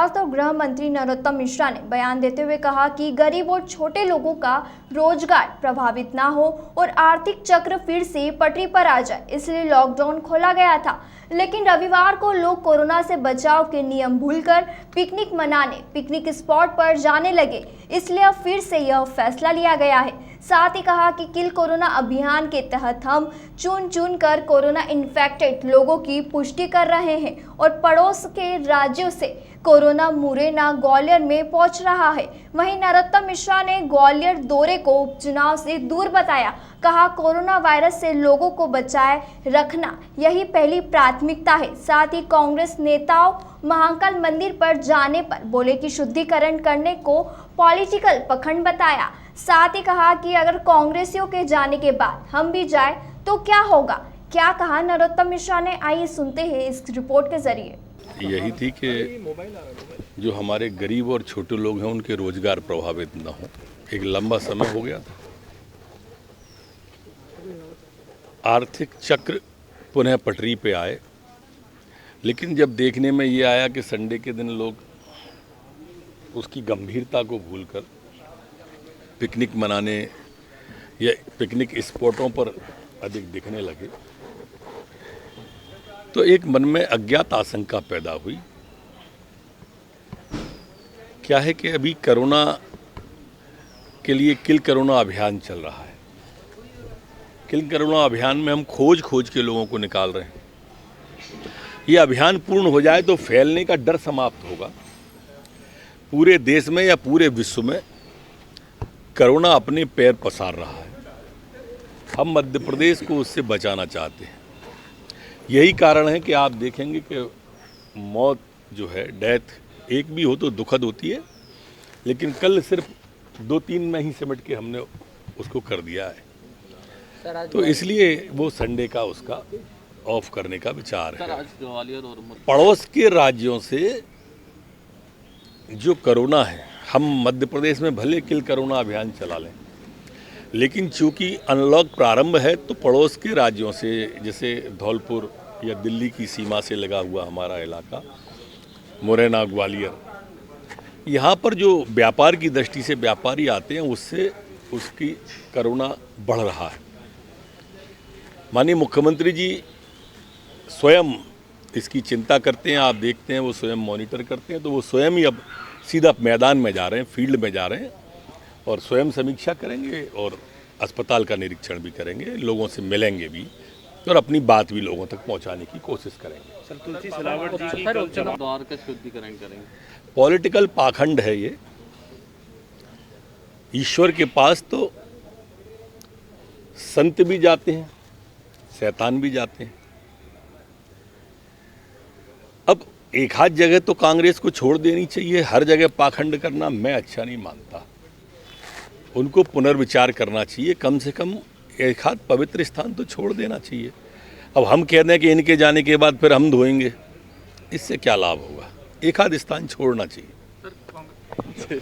स्वास्थ्य और गृह मंत्री नरोत्तम मिश्रा ने बयान देते हुए कहा कि गरीब और छोटे लोगों का रोजगार प्रभावित ना हो और आर्थिक चक्र फिर से पटरी पर आ जाए, इसलिए लॉकडाउन खोला गया था। लेकिन रविवार को लोग कोरोना से बचाव के नियम भूलकर पिकनिक मनाने पिकनिक स्पॉट पर जाने लगे, इसलिए अब फिर से यह फैसला लिया गया है। साथ ही कहा कि किल कोरोना अभियान के तहत हम चुन कर कोरोना इन्फेक्टेड लोगों की पुष्टि कर रहे हैं और पड़ोस के राज्यों से कोरोना मुरैना ग्वालियर में पहुंच रहा है। वहीं नरोत्तम मिश्रा ने ग्वालियर दौरे को उपचुनाव से दूर बताया। कहा, कोरोना वायरस से लोगों को बचाए रखना यही पहली प्राथमिकता है। साथ ही कांग्रेस नेताओं महाकाल मंदिर पर जाने पर बोले कि शुद्धिकरण करने को पॉलिटिकल पखंड बताया। साथ ही कहा कि अगर कांग्रेसियों के जाने के बाद हम भी जाए तो क्या होगा। क्या कहा नरोत्तम मिश्रा ने, आइए सुनते हैं इस रिपोर्ट के जरिए। यही थी कि जो हमारे गरीब और छोटे लोग हैं उनके रोजगार प्रभावित न हो। एक लंबा समय हो गया था, आर्थिक चक्र पुनः पटरी पे आए, लेकिन जब देखने में ये आया कि संडे के दिन लोग उसकी गंभीरता को भूलकर पिकनिक मनाने या पिकनिक स्पॉटों पर अधिक दिखने लगे, तो एक मन में अज्ञात आशंका पैदा हुई। क्या है कि अभी कोरोना के लिए किल कोरोना अभियान चल रहा है। किल कोरोना अभियान में हम खोज के लोगों को निकाल रहे हैं। ये अभियान पूर्ण हो जाए तो फैलने का डर समाप्त होगा। पूरे देश में या पूरे विश्व में कोरोना अपने पैर पसार रहा है। हम मध्य प्रदेश को उससे बचाना चाहते हैं। यही कारण है कि आप देखेंगे कि मौत जो है, डेथ एक भी हो तो दुखद होती है, लेकिन कल सिर्फ 2-3 में ही सिमट के हमने उसको कर दिया है। तो इसलिए वो संडे का उसका ऑफ करने का विचार है। पड़ोस के राज्यों से जो कोरोना है, हम मध्य प्रदेश में भले किल कोरोना अभियान चला लें, लेकिन चूंकि अनलॉक प्रारंभ है तो पड़ोस के राज्यों से, जैसे धौलपुर या दिल्ली की सीमा से लगा हुआ हमारा इलाका मुरैना ग्वालियर, यहाँ पर जो व्यापार की दृष्टि से व्यापारी आते हैं, उससे उसकी कोरोना बढ़ रहा है। माननीय मुख्यमंत्री जी स्वयं इसकी चिंता करते हैं। आप देखते हैं वो स्वयं मॉनिटर करते हैं, तो वो स्वयं ही अब सीधा मैदान में जा रहे हैं, फील्ड में जा रहे हैं और स्वयं समीक्षा करेंगे और अस्पताल का निरीक्षण भी करेंगे, लोगों से मिलेंगे भी और अपनी बात भी लोगों तक पहुंचाने की कोशिश करेंगे। द्वार का शुद्धिकरण करेंगे। पॉलिटिकल पाखंड है ये। ईश्वर के पास तो संत भी जाते हैं, शैतान भी जाते हैं। अब एक हाथ जगह तो कांग्रेस को छोड़ देनी चाहिए। हर जगह पाखंड करना मैं अच्छा नहीं मानता। उनको पुनर्विचार करना चाहिए। कम से कम एक हाथ पवित्र स्थान तो छोड़ देना चाहिए। अब हम कह दें कि इनके जाने के बाद फिर हम धोएंगे, इससे क्या लाभ होगा। एक हाथ स्थान छोड़ना चाहिए।